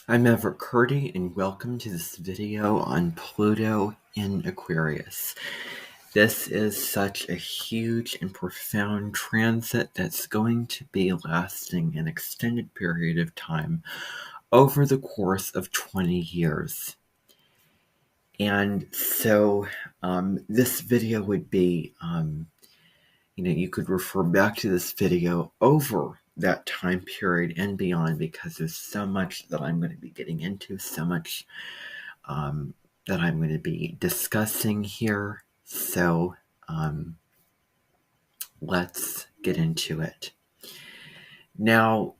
I'm Everett Curdy, and welcome to this video on Pluto in Aquarius. This is such a huge and profound transit that's going to be lasting an extended period of time over the course of 20 years. And so this video would be, you could refer back to this video over that time period and beyond, because there's so much that I'm going to be getting into, so much that I'm going to be discussing here. So let's get into it. Now,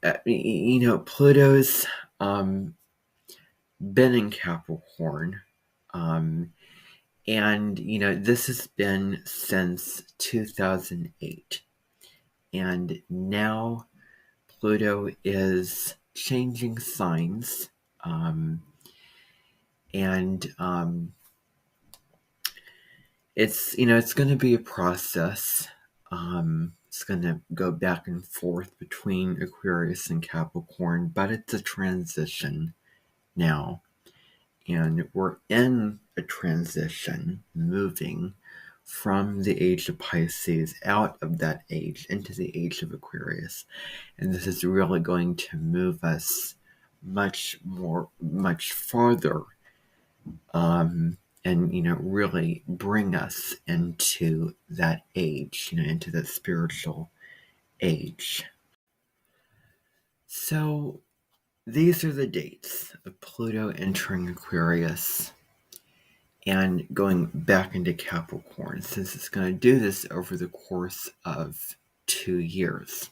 Pluto's been in Capricorn, and this has been since 2008, and now Pluto is changing signs, and it's going to be a process. It's going to go back and forth between Aquarius and Capricorn, but it's a transition now, and we're in a transition, moving from the age of Pisces out of that age into the age of Aquarius. And this is really going to move us much farther, and really bring us into that age, into that spiritual age. So these are the dates of Pluto entering Aquarius and going back into Capricorn, since it's going to do this over the course of 2 years.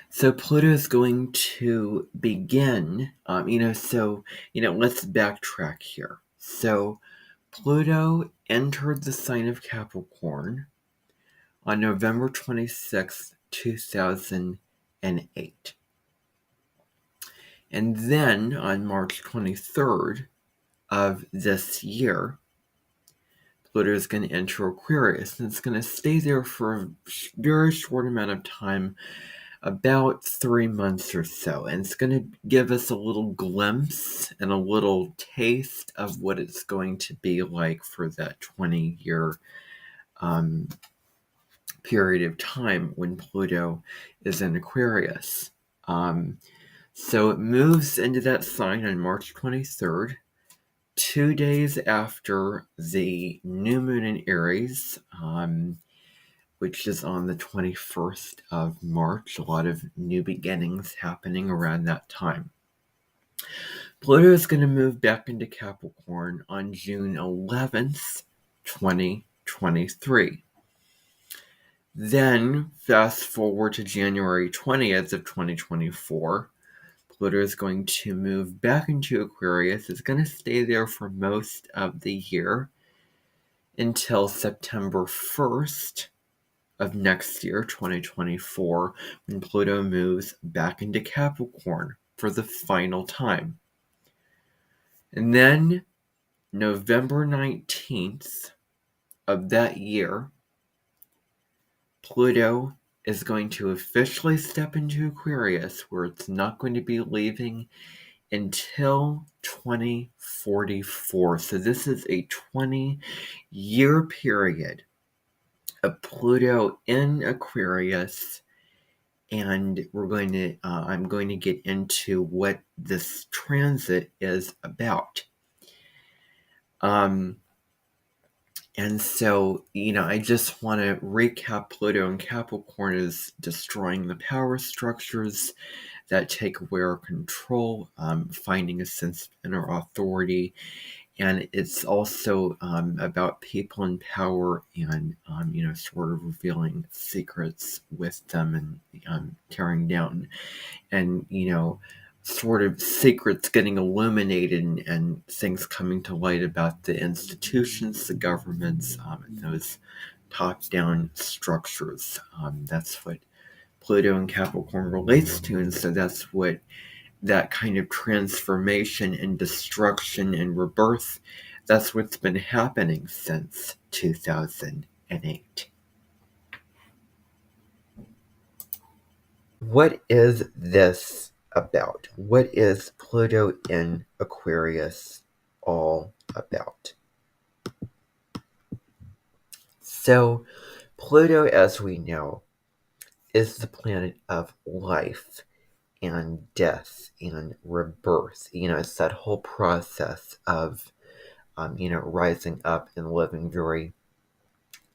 So Pluto is going to begin, let's backtrack here. So Pluto entered the sign of Capricorn on November 26th, 2008. And then on March 23rd of this year, Pluto is going to enter Aquarius, and it's going to stay there for a very short amount of time, about 3 months or so. And it's going to give us a little glimpse and a little taste of what it's going to be like for that 20-year period of time when Pluto is in Aquarius. So it moves into that sign on March 23rd, 2 days after the new moon in Aries, which is on the 21st of March. A lot of new beginnings happening around that time. Pluto is going to move back into Capricorn on June 11th, 2023. Then, fast forward to January 20th of 2024, Pluto is going to move back into Aquarius. It's going to stay there for most of the year until September 1st of next year, 2024, when Pluto moves back into Capricorn for the final time. And then November 19th of that year, Pluto is going to officially step into Aquarius, where it's not going to be leaving until 2044. So this is a 20-year period of Pluto in Aquarius, and I'm going to get into what this transit is about. And so, I just want to recap. Pluto in Capricorn is destroying the power structures that take away our control, finding a sense of inner authority. And it's also about people in power and, sort of revealing secrets with them and tearing down. And, sort of secrets getting illuminated and things coming to light about the institutions, the governments, and those top-down structures. That's what Pluto and Capricorn relates to, and so that's what that kind of transformation and destruction and rebirth, that's what's been happening since 2008. What is this about? What is Pluto in Aquarius all about? So, Pluto, as we know, is the planet of life and death and rebirth. It's that whole process of, rising up and living very,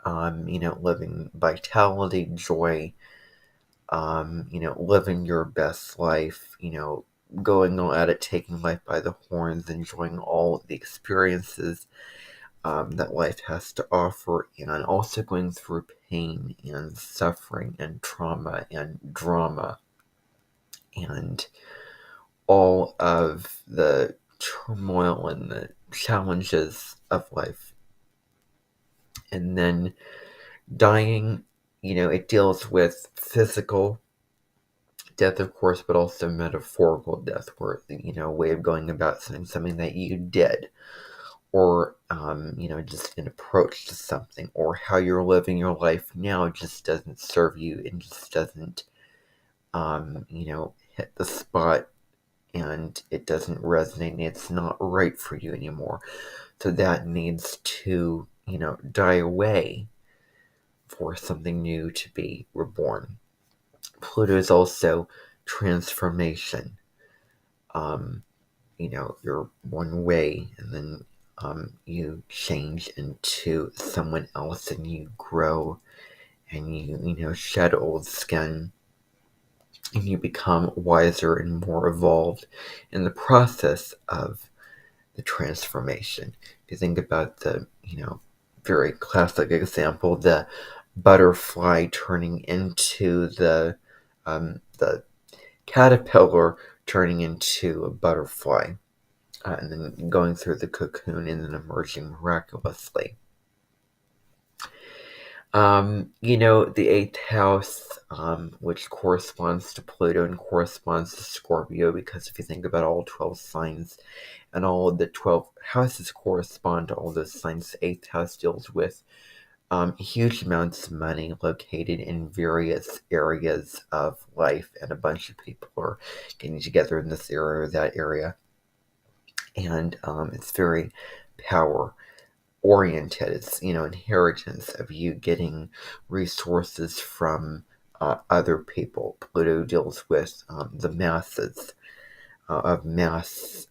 living vitality, joy, living your best life, going on at it, taking life by the horns, enjoying all the experiences that life has to offer, and also going through pain and suffering and trauma and drama and all of the turmoil and the challenges of life. And then dying, it deals with physical death, of course, but also metaphorical death, where, a way of going about something that you did, or, just an approach to something, or how you're living your life now just doesn't serve you and just doesn't, hit the spot, and it doesn't resonate, and it's not right for you anymore. So that needs to, die away for something new to be reborn. Pluto is also transformation. You're one way, and then you change into someone else, and you grow, and you shed old skin, and you become wiser and more evolved in the process of the transformation. If you think about the, very classic example, the butterfly turning into the caterpillar turning into a butterfly, and then going through the cocoon and then emerging miraculously. The eighth house, which corresponds to Pluto and corresponds to Scorpio, because if you think about all 12 signs and all of the 12 houses correspond to all those signs, the eighth house deals with huge amounts of money located in various areas of life, and a bunch of people are getting together in this area or that area. And it's very power oriented. It's, inheritance of you getting resources from other people. Pluto deals with the masses of mass,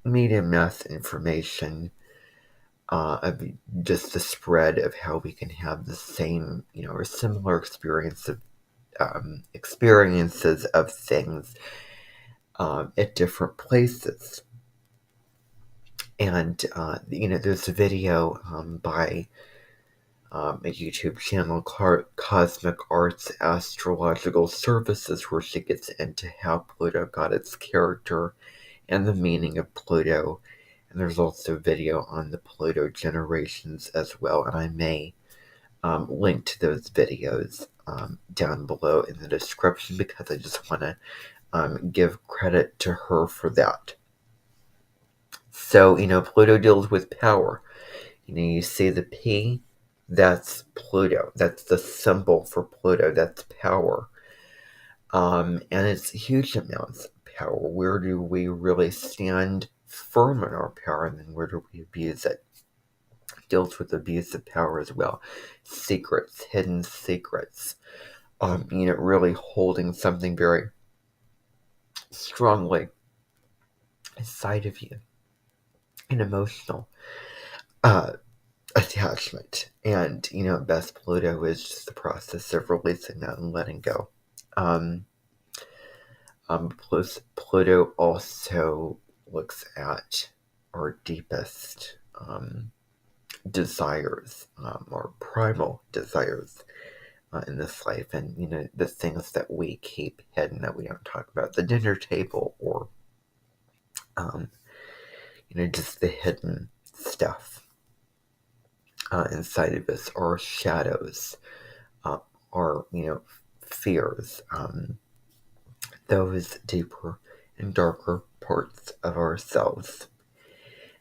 media, mass information, of just the spread of how we can have the same, or similar experiences of things at different places. And, there's a video by a YouTube channel called Cosmic Arts Astrological Services, where she gets into how Pluto got its character and the meaning of Pluto. And there's also a video on the Pluto generations as well, and I may link to those videos down below in the description, because I just want to give credit to her for that. So, Pluto deals with power. You see the P, that's Pluto. That's the symbol for Pluto. That's power. And it's huge amounts of power. Where do we really stand firm in our power, and then where do we abuse it? Deals with abuse of power as well. Secrets, hidden secrets. Really holding something very strongly inside of you. An emotional attachment. And, best Pluto is just the process of releasing that and letting go. Plus, Pluto also looks at our deepest desires, our primal desires in this life, and the things that we keep hidden that we don't talk about, the dinner table, or just the hidden stuff inside of us, our shadows, our fears, those deeper and darker parts of ourselves.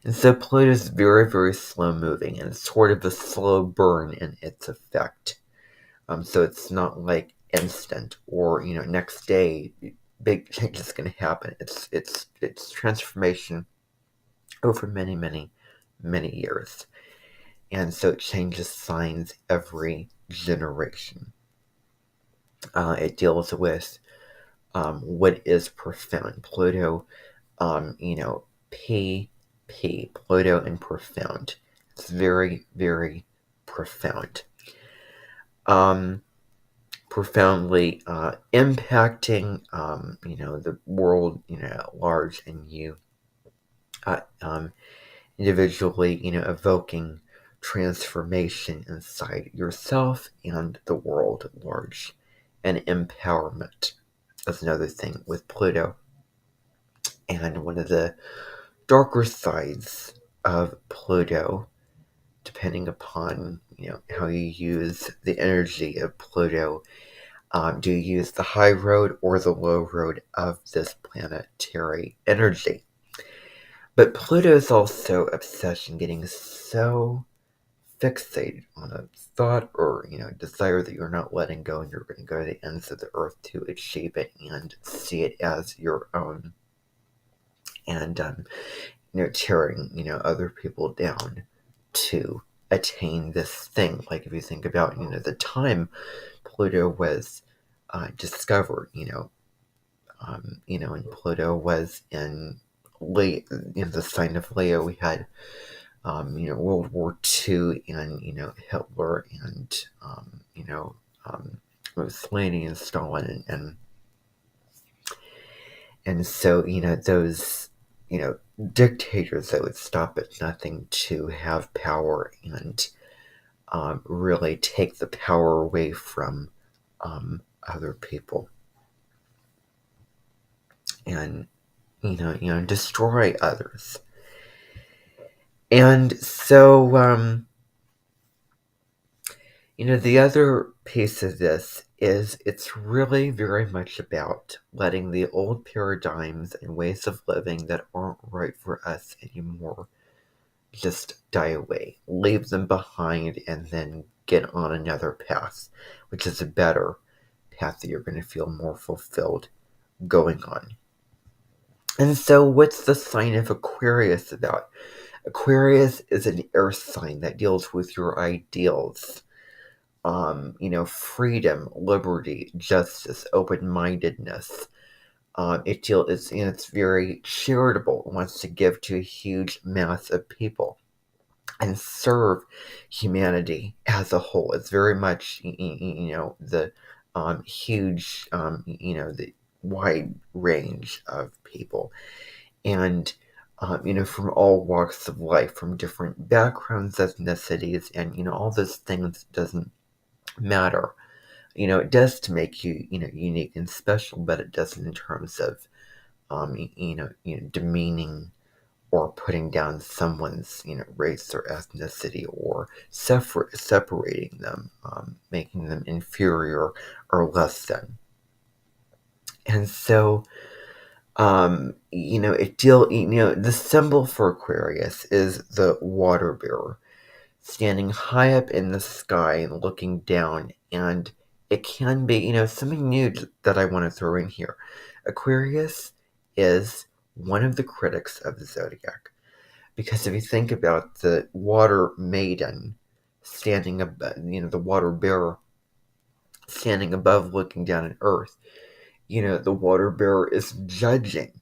And so Pluto is very, very slow moving, and it's sort of a slow burn in its effect. So it's not like instant, or next day big change is going to happen. It's transformation over many, many, many years. And so it changes signs every generation. It deals with what is profound. Pluto, P, Pluto and profound. It's very, very profound. Profoundly impacting, the world, at large, and you individually, evoking transformation inside yourself and the world at large. And empowerment is another thing with Pluto. And one of the darker sides of Pluto, depending upon, how you use the energy of Pluto, do you use the high road or the low road of this planetary energy? But Pluto's also obsession, getting so fixated on a thought or desire that you're not letting go, and you're going to go to the ends of the earth to achieve it and see it as your own, and tearing other people down to attain this thing. Like if you think about the time Pluto was discovered, and Pluto was in the sign of Leo. We had World War II, and Hitler, and Mussolini and Stalin, and so those dictators that would stop at nothing to have power and really take the power away from other people, and destroy others. And so the other piece of this is it's really very much about letting the old paradigms and ways of living that aren't right for us anymore just die away. Leave them behind and then get on another path, which is a better path that you're going to feel more fulfilled going on. And so what's the sign of Aquarius about? Aquarius is an air sign that deals with your ideals. Freedom, liberty, justice, open-mindedness. It's very charitable. It wants to give to a huge mass of people and serve humanity as a whole. It's very much, the huge, the wide range of people, and from all walks of life, from different backgrounds, ethnicities, and all those things doesn't matter. It does to make you, unique and special, but it doesn't in terms of, demeaning or putting down someone's, race or ethnicity, or separating them, making them inferior or less than. And so, the symbol for Aquarius is the water bearer, standing high up in the sky and looking down. And it can be, something new that I want to throw in here. Aquarius is one of the critics of the zodiac, because if you think about the water maiden standing above, the water bearer standing above looking down at earth, the water bearer is judging.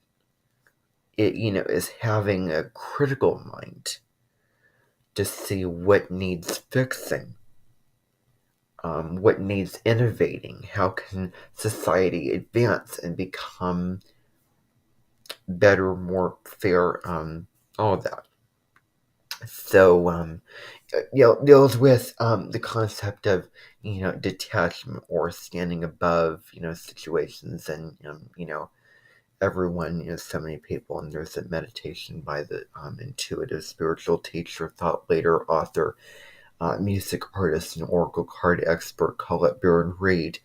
It, is having a critical mind to see what needs fixing, what needs innovating, how can society advance and become better, more fair, all of that. So, deals with the concept of, detachment or standing above, situations, and, everyone, so many people. And there's a meditation by the intuitive spiritual teacher, thought leader, author, music artist, and oracle card expert Colette Baron Reed,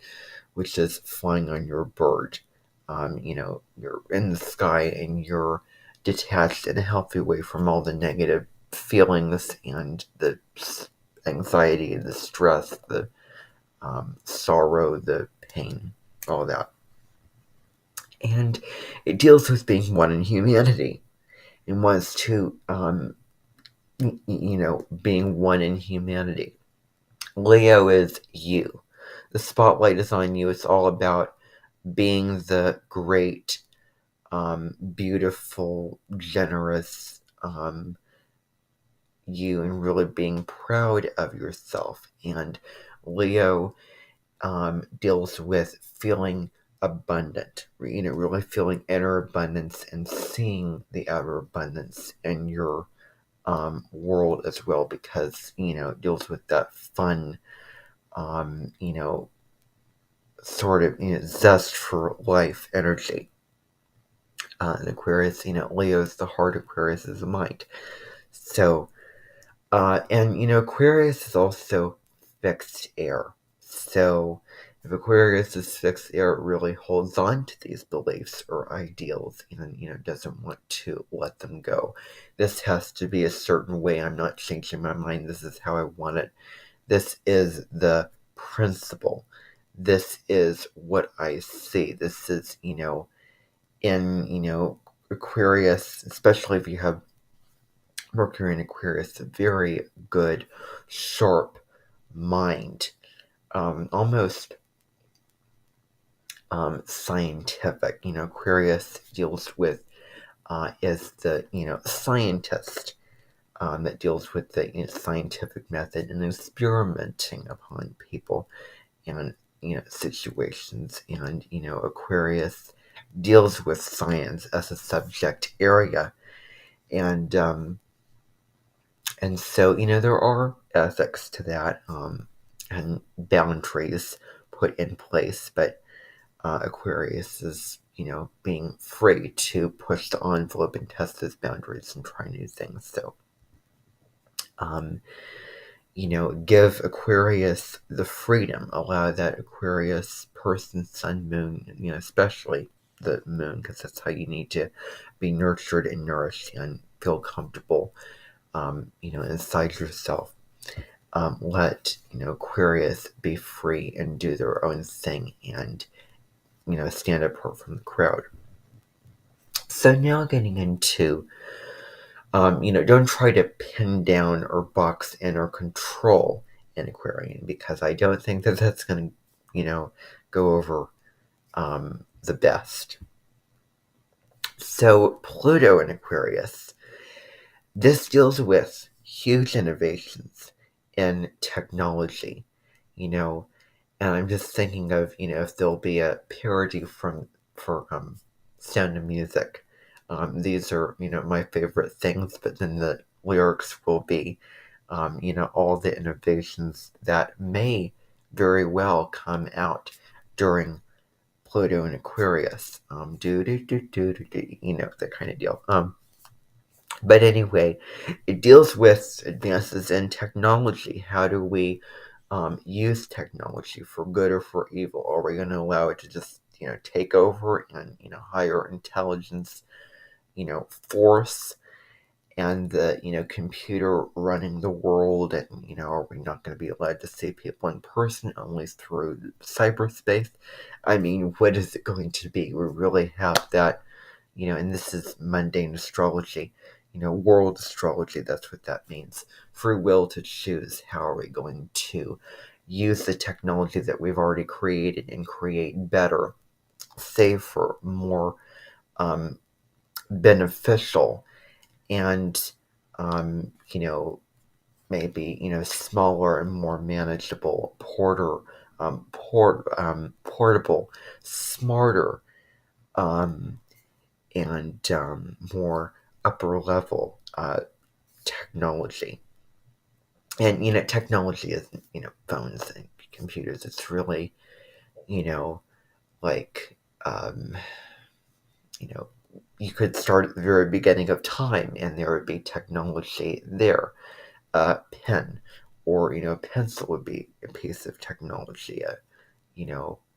which is flying on your bird. You're in the sky and you're detached in a healthy way from all the negative feelings and the anxiety, the stress, the sorrow, the pain, all that. And it deals with being one in humanity and wants to, being one in humanity. Leo is you. The spotlight is on you. It's all about being the great, beautiful, generous, you, and really being proud of yourself. And Leo deals with feeling abundant, really feeling inner abundance and seeing the outer abundance in your world as well, because it deals with that fun, um, you know, sort of zest for life energy. And Aquarius, Leo's the heart, Aquarius is the mind. So, and Aquarius is also fixed air. So, if Aquarius is fixed air, it really holds on to these beliefs or ideals and, doesn't want to let them go. This has to be a certain way. I'm not changing my mind. This is how I want it. This is the principle. This is what I see. This is, in, Aquarius, especially if you have Mercury in Aquarius, a very good, sharp mind, almost scientific. Aquarius deals with is the scientist that deals with the scientific method and experimenting upon people and situations. And Aquarius deals with science as a subject area, and so there are ethics to that, and boundaries put in place, but Aquarius is being free to push the envelope and test those boundaries and try new things. So give Aquarius the freedom, allow that Aquarius person, sun, moon, especially the moon, because that's how you need to be nurtured and nourished and feel comfortable, inside yourself. Let, Aquarius be free and do their own thing and, stand apart from the crowd. So now getting into don't try to pin down or box in or control an Aquarian, because I don't think that that's going to, go over the best. So Pluto in Aquarius, this deals with huge innovations in technology, and I'm just thinking of, if there'll be a parody for Sound of Music. These are, my favorite things, but then the lyrics will be, all the innovations that may very well come out during Pluto and Aquarius. That kind of deal. But anyway, it deals with advances in technology. How do we use technology for good or for evil? Are we going to allow it to just, take over and, higher intelligence, force and the, computer running the world? And, are we not going to be allowed to see people in person, only through cyberspace? I mean, what is it going to be? We really have that, and this is mundane astrology, world astrology. That's what that means. Free will to choose. How are we going to use the technology that we've already created and create better, safer, more beneficial, and maybe smaller and more manageable, portable, smarter, and more upper level technology. And technology isn't phones and computers. It's really like you could start at the very beginning of time and there would be technology there. A pen or a pencil would be a piece of technology. A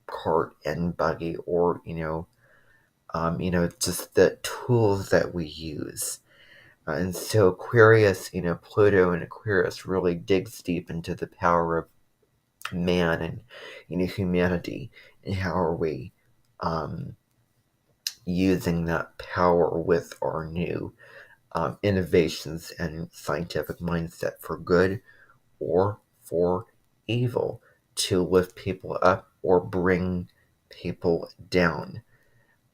cart and buggy, or just the tools that we use. And so Aquarius, Pluto and Aquarius really digs deep into the power of man and humanity, and how are we using that power with our new innovations and scientific mindset for good or for evil, to lift people up or bring people down.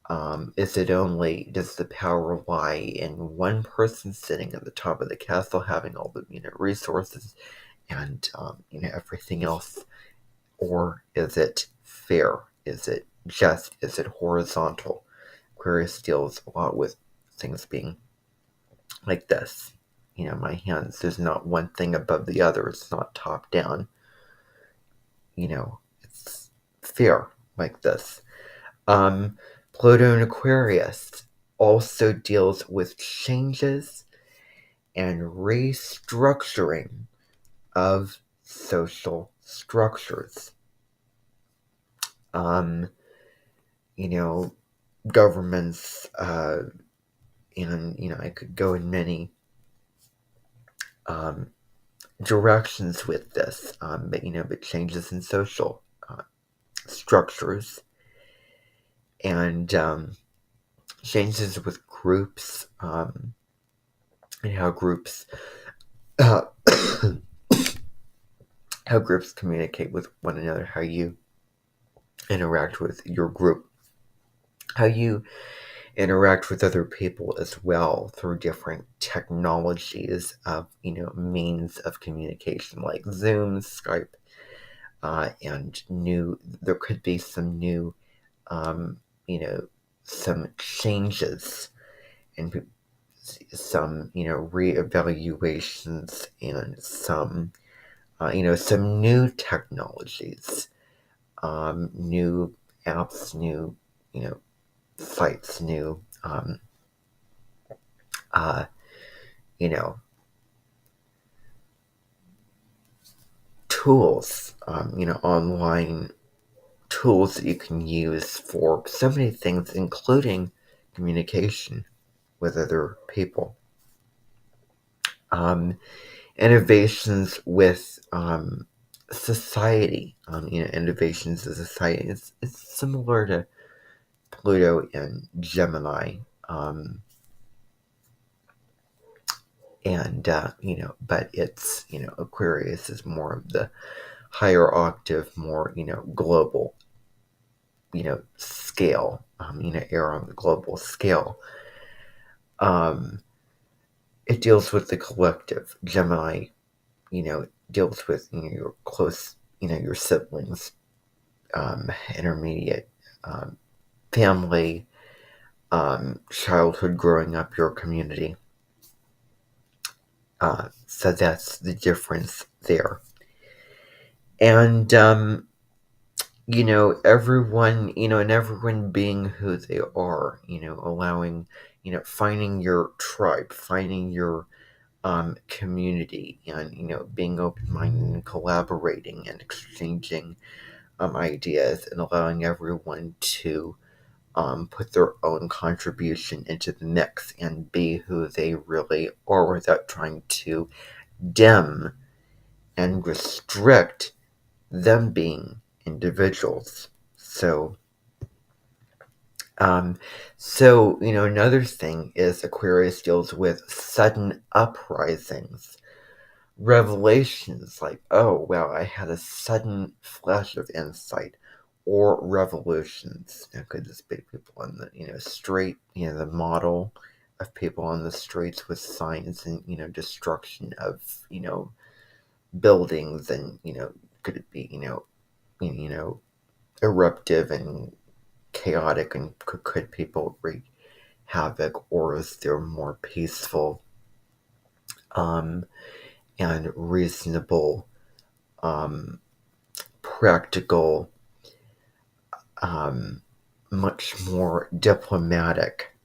Does the power lie in one person sitting at the top of the castle having all the resources and everything else, or is it fair? Is it just? Is it horizontal? Aquarius deals a lot with things being like this. My hands, there's not one thing above the other. It's not top down. It's fair like this. Pluto in Aquarius also deals with changes and restructuring of social structures. Um, you know, Governments, and I could go in many um, directions with this, but changes in social structures and changes with groups, and how groups uh, how groups communicate with one another, how you interact with your group, how you interact with other people as well through different technologies of means of communication like Zoom, Skype, and there could be some new um, you know some changes and some reevaluations and some new technologies, new apps, new sites, new uh, you know tools, online tools that you can use for so many things, including communication with other people. Um, Innovations with society, innovations of society. It's similar to Pluto and Gemini, and but it's Aquarius is more of the higher octave, more global, scale, air on the global scale. Um, it deals with the collective. Gemini, deals with your close, your siblings, intermediate, um, family, childhood, growing up, your community. So that's the difference there. And everyone being who they are, allowing, finding your tribe, finding your community, and being open-minded and collaborating and exchanging ideas, and allowing everyone to put their own contribution into the mix and be who they really are without trying to dim and restrict them being individuals. Another thing is Aquarius deals with sudden uprisings, revelations like, oh, wow, I had a sudden flash of insight, or revolutions. Could this be people on the, street, the model of people on the streets with signs and, destruction of, buildings, and, could it be, eruptive and chaotic, and could people wreak havoc, or is there more peaceful um, and reasonable, practical, um, much more diplomatic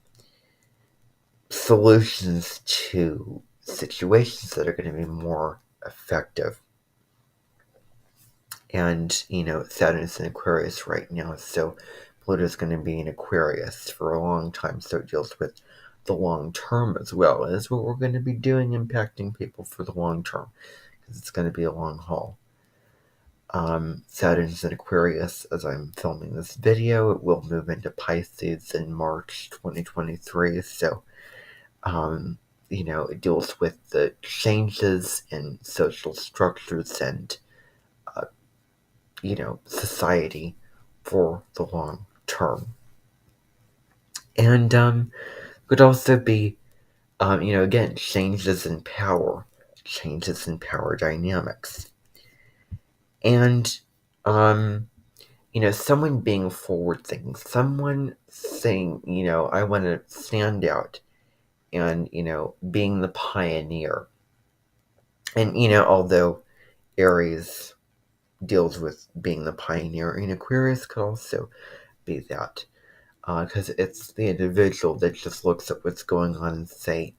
solutions to situations that are going to be more effective? And Saturn's in Aquarius right now, so Pluto's going to be in Aquarius for a long time, so it deals with the long term as well as what we're going to be doing, impacting people for the long term, because it's going to be a long haul. Saturn's in Aquarius as I'm filming this video. It will move into Pisces in March 2023. So, it deals with the changes in social structures and, society for the long term. And could also be, again, changes in power dynamics. And, someone being forward thinking, someone saying, I want to stand out and, being the pioneer. And, although Aries deals with being the pioneer, and Aquarius could also be that. Because it's the individual that just looks at what's going on and say,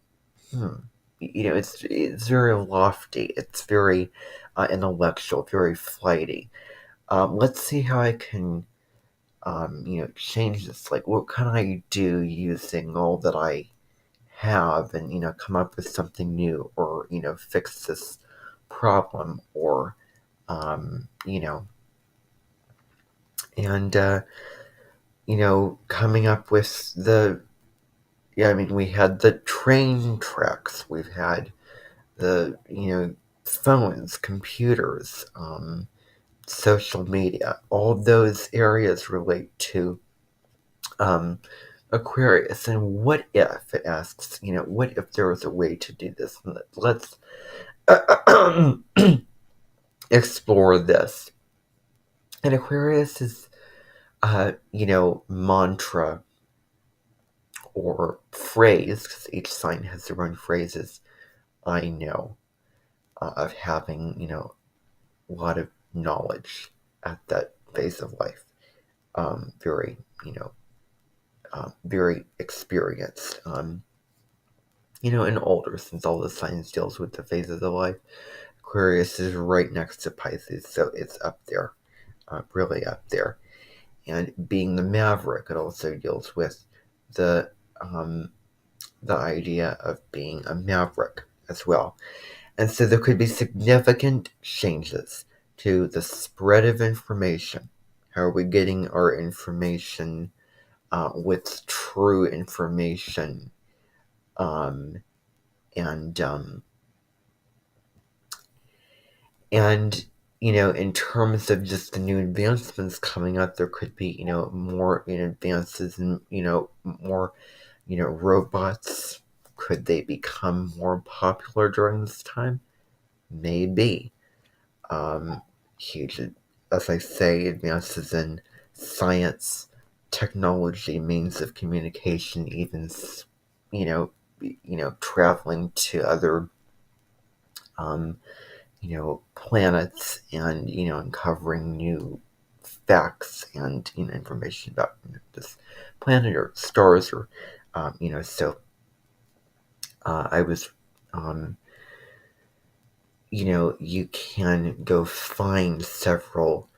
it's very lofty, it's very intellectual, very flighty. Let's see how I can, change this. Like, what can I do using all that I have and, come up with something new or, fix this problem or, and, coming up with we had the train tracks, we've had the, phones, computers, social media, all those areas relate to Aquarius. And what if, it asks, what if there was a way to do this? Let's explore this. And Aquarius is, mantra or phrase, because each sign has their own phrases, I know, of having, a lot of knowledge at that phase of life. Very, very experienced. And older, since all the signs deals with the phases of life. Aquarius is right next to Pisces, so it's up there, really up there. And being the maverick, it also deals with the idea of being a maverick as well. And so there could be significant changes to the spread of information. How are we getting our information? What's true information? And in terms of just the new advancements coming up, there could be, more advances and, more, robots. Could they become more popular during this time? Maybe. Huge, as I say, advances in science, technology, means of communication, even, traveling to other, planets and, uncovering new facts and, information about this planet or stars or, so I was, you can go find several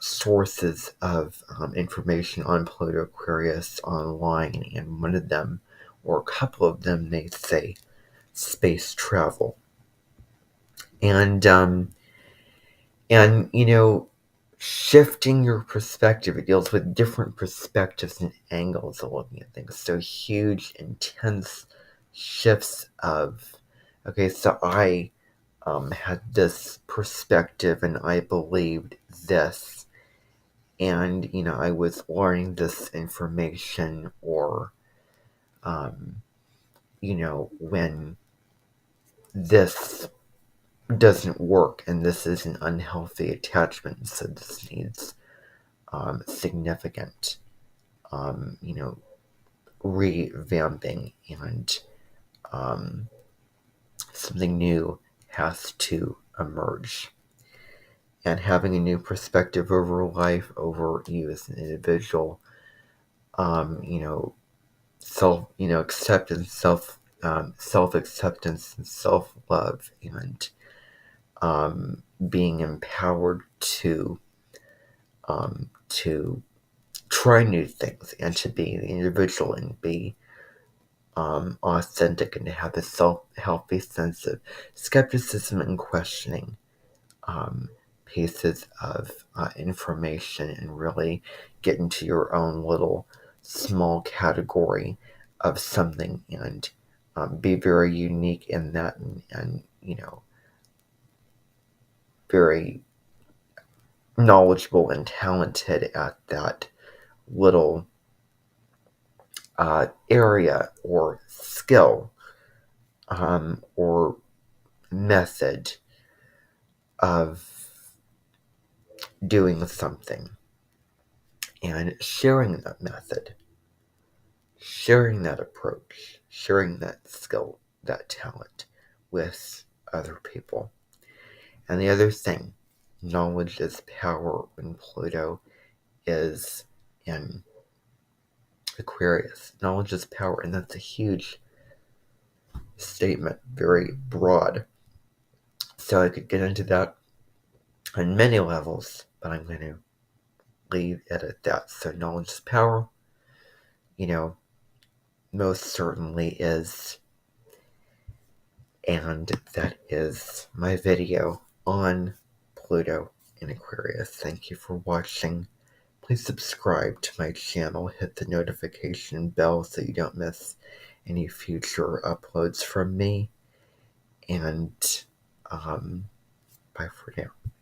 sources of information on Pluto Aquarius online, and one of them, or a couple of them, they say space travel. And shifting your perspective, it deals with different perspectives and angles of looking at things. So huge, intense shifts of, okay, so I had this perspective and I believed this, and, I was learning this information, or, when this doesn't work and this is an unhealthy attachment, so this needs significant revamping, and something new has to emerge. And having a new perspective over life, over you as an individual, self, acceptance, self-acceptance and self-love, and being empowered to try new things and to be the individual and be authentic, and to have a healthy sense of skepticism and questioning pieces of information and really get into your own little small category of something and be very unique in that and very knowledgeable and talented at that little area or skill or method of doing something, and sharing that method, sharing that approach, sharing that skill, that talent with other people. And the other thing, knowledge is power when Pluto is in Aquarius. Knowledge is power, and that's a huge statement, very broad. So I could get into that on many levels, but I'm going to leave it at that. So knowledge is power, most certainly is. And that is my video on Pluto in Aquarius. Thank you for watching. Please subscribe to my channel, hit the notification bell so you don't miss any future uploads from me. And bye for now.